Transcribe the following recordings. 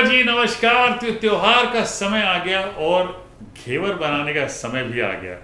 जी नमस्कार। त्योहार का समय आ गया और घेवर बनाने का समय भी आ गया।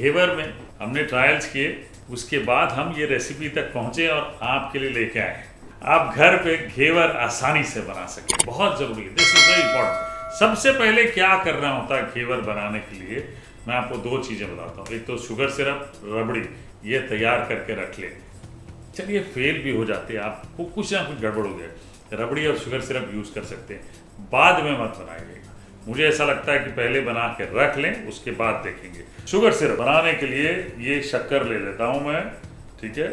घेवर में हमने ट्रायल्स किए, उसके बाद हम ये रेसिपी तक पहुंचे और आपके लिए लेके आए। आप घर पे घेवर आसानी से बना सके, बहुत जरूरी है। This is very important. सबसे पहले क्या करना होता है घेवर बनाने के लिए, मैं आपको दो चीजें बताता हूँ। एक तो शुगर सिरप, रबड़ी, ये तैयार करके रख ले। चलिए फेल भी हो जाते हैं, आपको कुछ ना कुछ गड़बड़ हो गया, रबड़ी और शुगर सिरप यूज कर सकते हैं, बाद में मत बनाइए। मुझे ऐसा लगता है कि पहले बना के रख लें, उसके बाद देखेंगे। शुगर सिरप बनाने के लिए ये शक्कर ले लेता हूँ मैं, ठीक है,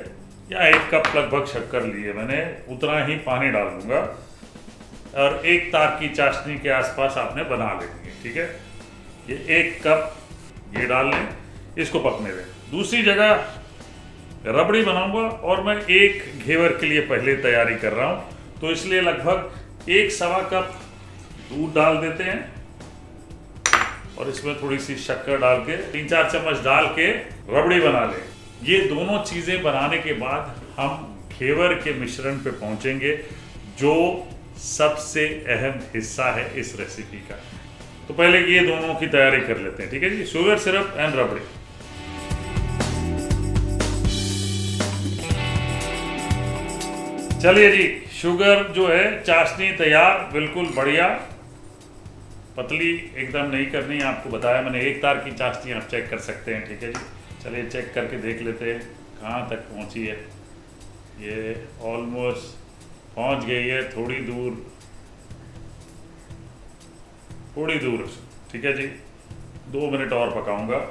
या 1 कप लगभग शक्कर लिए मैंने, उतना ही पानी डाल दूंगा और 1 तार की चाशनी के आसपास आपने बना लेंगे, ठीक है। ये 1 कप ये डाल लें, इसको पकने दें। दूसरी जगह रबड़ी बनाऊंगा और मैं 1 घेवर के लिए पहले तैयारी कर रहा हूँ, तो इसलिए लगभग 1 सवा कप दूध डाल देते हैं और इसमें थोड़ी सी शक्कर डाल के 3-4 चम्मच डाल के रबड़ी बना लें। ये दोनों चीज़ें बनाने के बाद हम घेवर के मिश्रण पे पहुंचेंगे, जो सबसे अहम हिस्सा है इस रेसिपी का। तो पहले ये दोनों की तैयारी कर लेते हैं, ठीक है जी। शुगर सिरप एंड रबड़ी। चलिए जी, शुगर जो है चाशनी तैयार, बिल्कुल बढ़िया, पतली एकदम नहीं करनी, आपको बताया मैंने। 1 तार की चाशनी आप चेक कर सकते हैं, ठीक है जी। चलिए चेक करके देख लेते हैं कहाँ तक पहुँची है। ये ऑलमोस्ट पहुँच गई है, थोड़ी दूर, ठीक है जी। 2 मिनट और पकाऊंगा।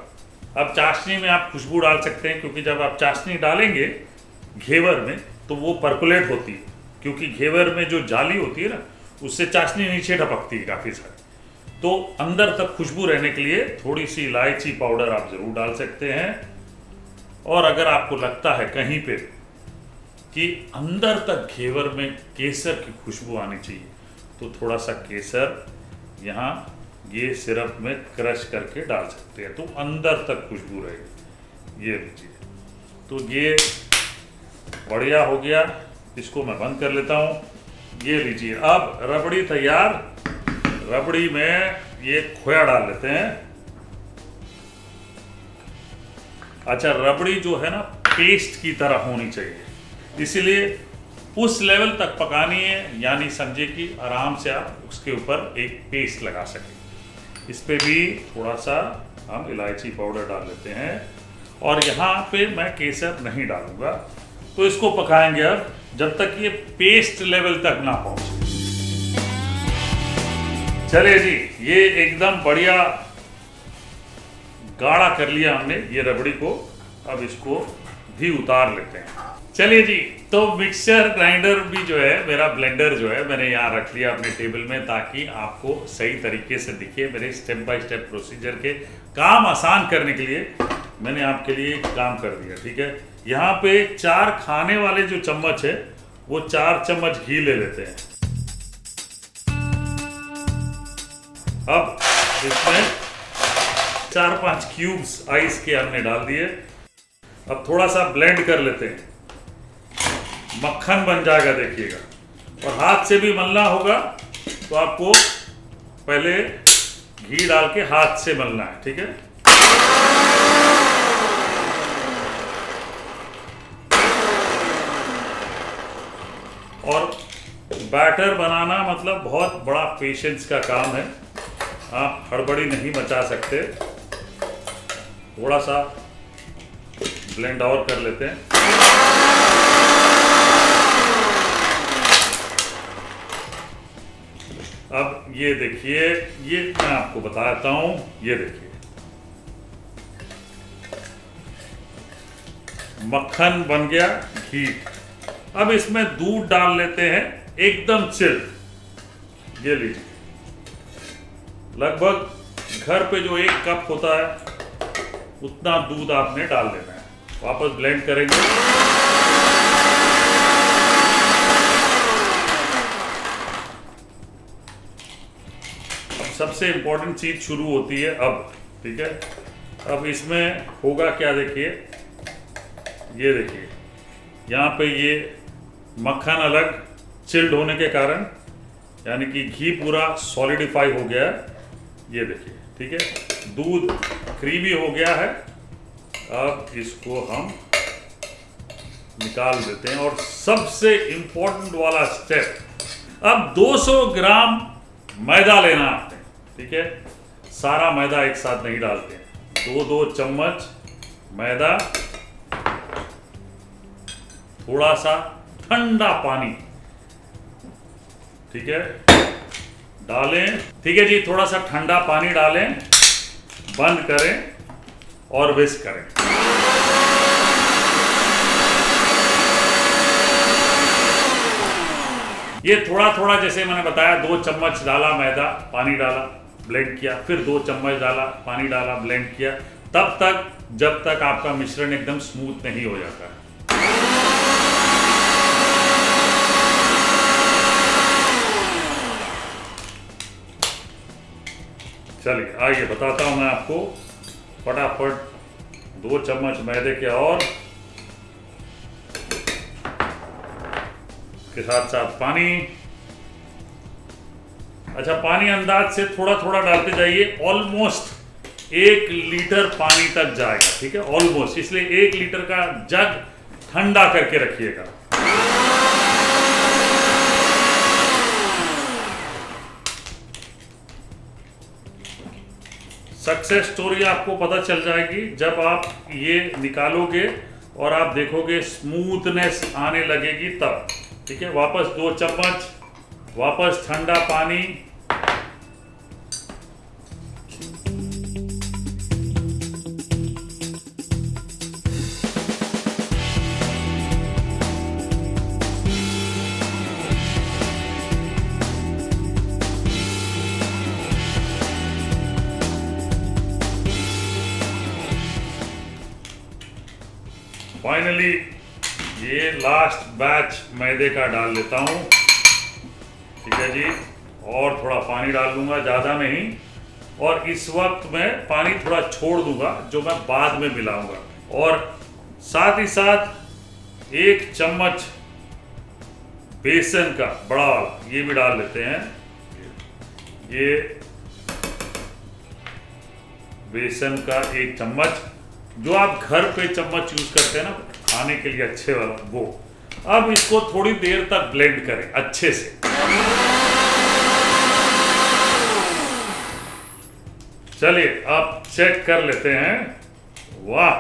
अब चाशनी में आप खुशबू डाल सकते हैं, क्योंकि जब आप चाशनी डालेंगे घेवर में तो वो पर्कुलेट होती है, क्योंकि घेवर में जो जाली होती है ना, उससे चाशनी नीचे टपकती है काफ़ी सारी। तो अंदर तक खुशबू रहने के लिए थोड़ी सी इलायची पाउडर आप ज़रूर डाल सकते हैं। और अगर आपको लगता है कहीं पे कि अंदर तक घेवर में केसर की खुशबू आनी चाहिए, तो थोड़ा सा केसर यहाँ ये सिरप में क्रश करके डाल सकते हैं, तो अंदर तक खुशबू रहेगी। ये लीजिए, तो ये बढ़िया हो गया। इसको मैं बंद कर लेता हूँ। ये लीजिए, अब रबड़ी तैयार। रबड़ी में ये खोया डाल लेते हैं। अच्छा, रबड़ी जो है ना पेस्ट की तरह होनी चाहिए, इसीलिए उस लेवल तक पकानी है, यानी समझे कि आराम से आप उसके ऊपर एक पेस्ट लगा सकें। इस पे भी थोड़ा सा हम इलायची पाउडर डाल लेते हैं और यहाँ पे मैं केसर नहीं डालूंगा। तो इसको पकाएंगे अब जब तक ये पेस्ट लेवल तक ना पहुंचे। चलिए जी, ये एकदम बढ़िया गाढ़ा कर लिया हमने ये रबड़ी को। अब इसको भी उतार लेते हैं। चलिए जी, तो मिक्सर ग्राइंडर भी जो है, मेरा ब्लेंडर जो है, मैंने यहाँ रख लिया अपने टेबल में, ताकि आपको सही तरीके से दिखे। मेरे स्टेप बाय स्टेप प्रोसीजर के काम आसान करने के लिए मैंने आपके लिए एक काम कर दिया, ठीक है। यहाँ पे 4 खाने वाले जो चम्मच है, वो 4 चम्मच घी ले लेते हैं। अब इसमें 4-5 क्यूब्स आइस के हमने डाल दिए। अब थोड़ा सा ब्लेंड कर लेते हैं, मक्खन बन जाएगा, देखिएगा। और हाथ से भी मलना होगा, तो आपको पहले घी डाल के हाथ से मलना है, ठीक है। और बैटर बनाना मतलब बहुत बड़ा पेशेंस का काम है, आप हड़बड़ी नहीं मचा सकते। थोड़ा सा ब्लेंड और कर लेते हैं। अब ये देखिए, ये मैं आपको बताता हूं, ये देखिए मक्खन बन गया, घी। अब इसमें दूध डाल लेते हैं, एकदम चिल्ड। ये लीजिए, लगभग घर पे जो 1 कप होता है उतना दूध आपने डाल देना है। वापस ब्लेंड करेंगे। अब सबसे इंपॉर्टेंट चीज शुरू होती है अब, ठीक है। अब इसमें होगा क्या, देखिए, ये देखिए यहाँ पे ये मक्खन अलग चिल्ड होने के कारण, यानी कि घी पूरा सॉलिडिफाई हो गया है, ये देखिए, ठीक है। दूध क्रीमी हो गया है। अब इसको हम निकाल देते हैं। और सबसे इंपॉर्टेंट वाला स्टेप, अब 200 ग्राम मैदा लेना आपने, ठीक है। सारा मैदा एक साथ नहीं डालते हैं, 2-2 चम्मच मैदा, थोड़ा सा ठंडा पानी, ठीक है, डालें, ठीक है जी। थोड़ा सा ठंडा पानी डालें, बंद करें और विस्क करें। ये थोड़ा थोड़ा, जैसे मैंने बताया, 2 चम्मच डाला मैदा, पानी डाला, ब्लेंड किया, फिर 2 चम्मच डाला, पानी डाला, ब्लेंड किया, तब तक जब तक आपका मिश्रण एकदम स्मूथ नहीं हो जाता। चलिए आइए बताता हूं मैं आपको फटाफट। 2 चम्मच मैदे के और के साथ साथ पानी। अच्छा, पानी अंदाज से थोड़ा थोड़ा डालते जाइए, ऑलमोस्ट 1 लीटर पानी तक जाएगा, ठीक है, ऑलमोस्ट। इसलिए 1 लीटर का जग ठंडा करके रखिएगा। सक्सेस स्टोरी आपको पता चल जाएगी जब आप ये निकालोगे और आप देखोगे स्मूथनेस आने लगेगी तब, ठीक है। वापस 2 चम्मच, वापस ठंडा पानी, फाइनली ये लास्ट बैच मैदे का डाल लेता हूँ, ठीक है जी। और थोड़ा पानी डाल दूंगा, ज़्यादा नहीं। और इस वक्त मैं पानी थोड़ा छोड़ दूंगा, जो मैं बाद में मिलाऊंगा। और साथ ही साथ 1 चम्मच बेसन का बड़ा वाला, ये भी डाल लेते हैं। ये बेसन का 1 चम्मच, जो आप घर पे चम्मच यूज करते हैं ना खाने के लिए अच्छे वाला, वो। अब इसको थोड़ी देर तक ब्लेंड करें अच्छे से। चलिए अब चेक कर लेते हैं। वाह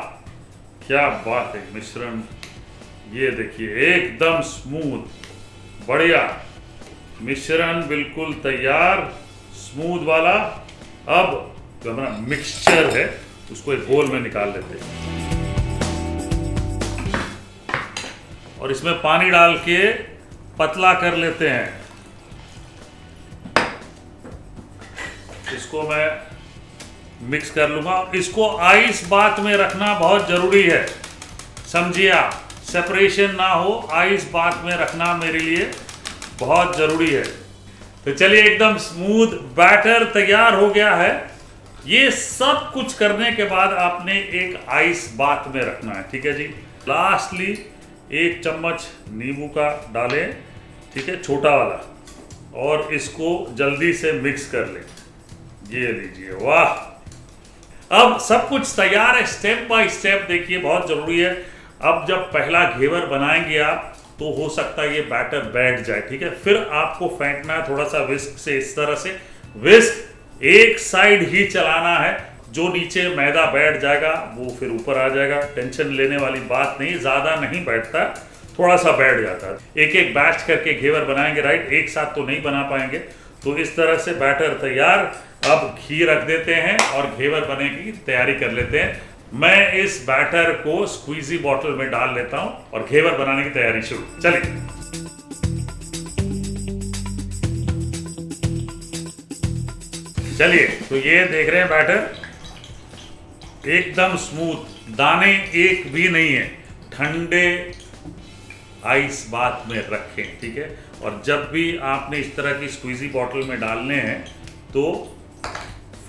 क्या बात है, मिश्रण ये देखिए एकदम स्मूथ, बढ़िया मिश्रण बिल्कुल तैयार, स्मूथ वाला। अब जो हमारा मिक्सचर है उसको एक बोल में निकाल लेते हैं और इसमें पानी डाल के पतला कर लेते हैं। इसको मैं मिक्स कर लूंगा। इसको आइस बात में रखना बहुत जरूरी है, समझिए आप, सेपरेशन ना हो, आइस बात में रखना मेरे लिए बहुत जरूरी है। तो चलिए एकदम स्मूथ बैटर तैयार हो गया है। ये सब कुछ करने के बाद आपने एक आइस बात में रखना है, ठीक है जी। लास्टली 1 चम्मच नींबू का डालें, ठीक है, छोटा वाला, और इसको जल्दी से मिक्स कर लें। ये लीजिए, वाह। अब सब कुछ तैयार है, स्टेप बाय स्टेप देखिए, बहुत जरूरी है। अब जब पहला घेवर बनाएंगे आप, तो हो सकता है ये बैटर बैठ जाए, ठीक है। फिर आपको फेंटना है थोड़ा सा विस्क से, इस तरह से। विस्क एक साइड ही चलाना है, जो नीचे मैदा बैठ जाएगा वो फिर ऊपर आ जाएगा। टेंशन लेने वाली बात नहीं, ज्यादा नहीं बैठता, थोड़ा सा बैठ जाता है। एक एक बैच करके घेवर बनाएंगे, राइट, एक साथ तो नहीं बना पाएंगे। तो इस तरह से बैटर तैयार। अब घी रख देते हैं और घेवर बनने की तैयारी कर लेते हैं। मैं इस बैटर को स्क्वीजी बॉटल में डाल लेता हूं और घेवर बनाने की तैयारी शुरू। चलिए, तो ये देख रहे हैं बैटर, एकदम स्मूथ, दाने एक भी नहीं है। ठंडे आइस बात में रखें, ठीक है। और जब भी आपने इस तरह की स्क्वीजी बॉटल में डालने हैं तो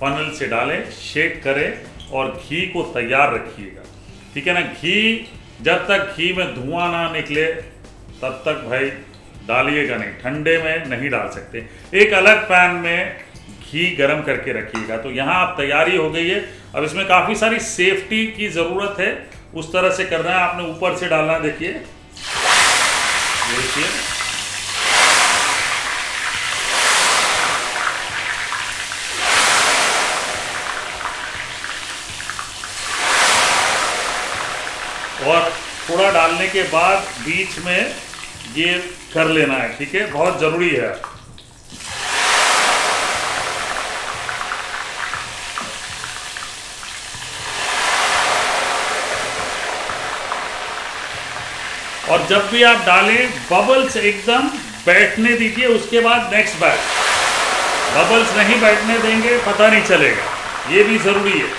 फनल से डालें, शेक करें और घी को तैयार रखिएगा, ठीक है ना। घी जब तक घी में धुआं ना निकले तब तक भाई डालिएगा नहीं, ठंडे में नहीं डाल सकते। एक अलग पैन में घी गरम करके रखिएगा। तो यहाँ अब तैयारी हो गई है। अब इसमें काफ़ी सारी सेफ्टी की ज़रूरत है, उस तरह से करना है। आपने ऊपर से डालना है, देखिए देखिए, और थोड़ा डालने के बाद बीच में ये कर लेना है, ठीक है, बहुत ज़रूरी है। और जब भी आप डालें बबल्स एकदम बैठने दीजिए, उसके बाद नेक्स्ट बैच। बबल्स नहीं बैठने देंगे पता नहीं चलेगा, ये भी ज़रूरी है।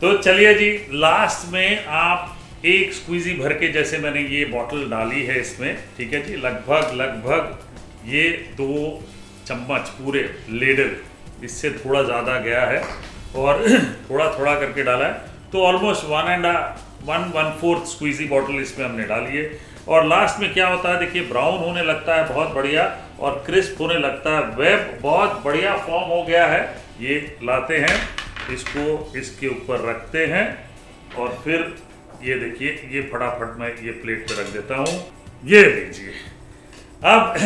तो चलिए जी, लास्ट में आप एक स्क्वीजी भर के, जैसे मैंने ये बॉटल डाली है इसमें, ठीक है जी, लगभग ये 2 चम्मच पूरे लेडल, इससे थोड़ा ज़्यादा गया है और थोड़ा थोड़ा करके डाला है। तो ऑलमोस्ट 1.4 स्क्वीजी बॉटल इसमें हमने डाली है। और लास्ट में क्या होता है, देखिए ब्राउन होने लगता है बहुत बढ़िया, और क्रिस्प होने लगता है। वेब बहुत बढ़िया फॉर्म हो गया है। ये लाते हैं, इसको इसके ऊपर रखते हैं और फिर ये देखिए, ये फटाफट मैं ये प्लेट पे रख देता हूँ। ये लीजिए, अब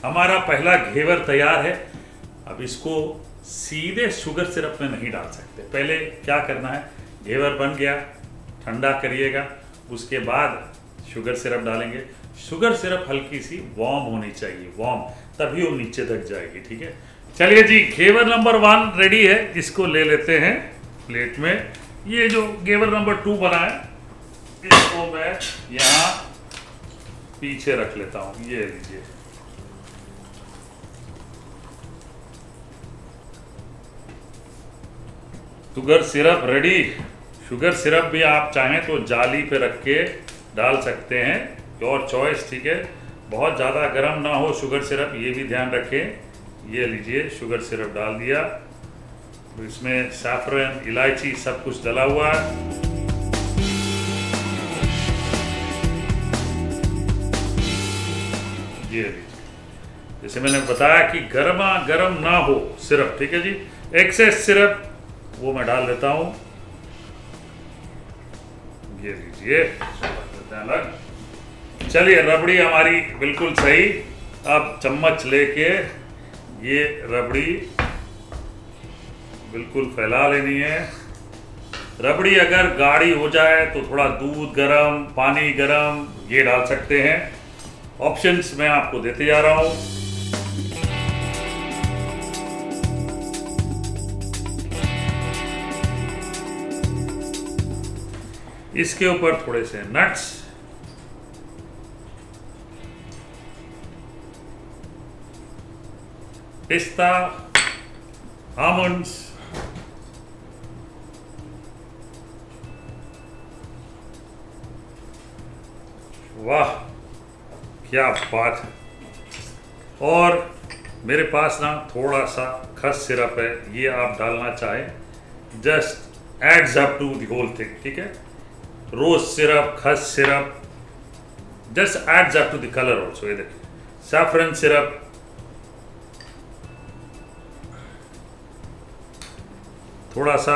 हमारा पहला घेवर तैयार है। अब इसको सीधे शुगर सिरप में नहीं डाल सकते। पहले क्या करना है, घेवर बन गया, ठंडा करिएगा, उसके बाद शुगर सिरप डालेंगे। शुगर सिरप हल्की सी वार्म होनी चाहिए, वार्म, तभी वो नीचे तक जाएगी, ठीक है। चलिए जी, घेवर नंबर 1 रेडी है। इसको ले लेते हैं प्लेट में। ये जो घेवर नंबर 2 बना है, इसको मैं यहाँ पीछे रख लेता हूँ। ये लीजिए, sugar syrup ready. Sugar syrup भी आप चाहें तो जाली पे रख के डाल सकते हैं, योर चॉइस, ठीक है। बहुत ज़्यादा गर्म ना हो शुगर सिरप, ये भी ध्यान रखें। ये लीजिए, शुगर सिरप डाल दिया। इसमें सैफरन, इलायची सब कुछ डला हुआ है। ये लीजिए, जैसे मैंने बताया कि गर्मा गर्म ना हो सिरप, ठीक है जी। एक्सेस सिरप वो मैं डाल देता हूँ। ये लीजिए, अलग। चलिए, रबड़ी हमारी बिल्कुल सही। अब चम्मच लेके ये रबड़ी बिल्कुल फैला लेनी है। रबड़ी अगर गाढ़ी हो जाए तो थोड़ा दूध गरम, पानी गरम ये डाल सकते हैं। ऑप्शंस मैं आपको देते जा रहा हूँ। इसके ऊपर थोड़े से नट्स, पिस्ता, आमंड्स, वाह क्या बात है। और मेरे पास ना थोड़ा सा खस सिरप है, ये आप डालना चाहें, just adds up to the whole thing, ठीक है। Rose syrup, khus syrup just adds up to the colour also. ये देखिए, सैफरन सिरप, थोड़ा सा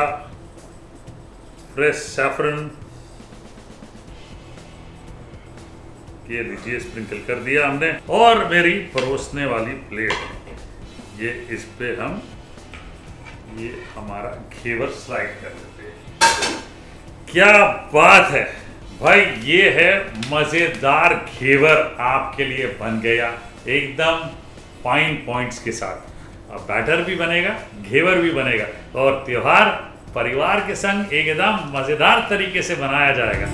फ्रेश सैफरन, ये लीजिए, स्प्रिंकल कर दिया हमने। और मेरी परोसने वाली प्लेट, ये इस पे हम ये हमारा घेवर स्लाइड कर देते हैं। क्या बात है, भाई ये है मजेदार घेवर आपके लिए बन गया, एकदम फाइन पॉइंट्स के साथ। अब बैटर भी बनेगा, घेवर भी बनेगा और त्योहार परिवार के संग एकदम मजेदार तरीके से बनाया जाएगा।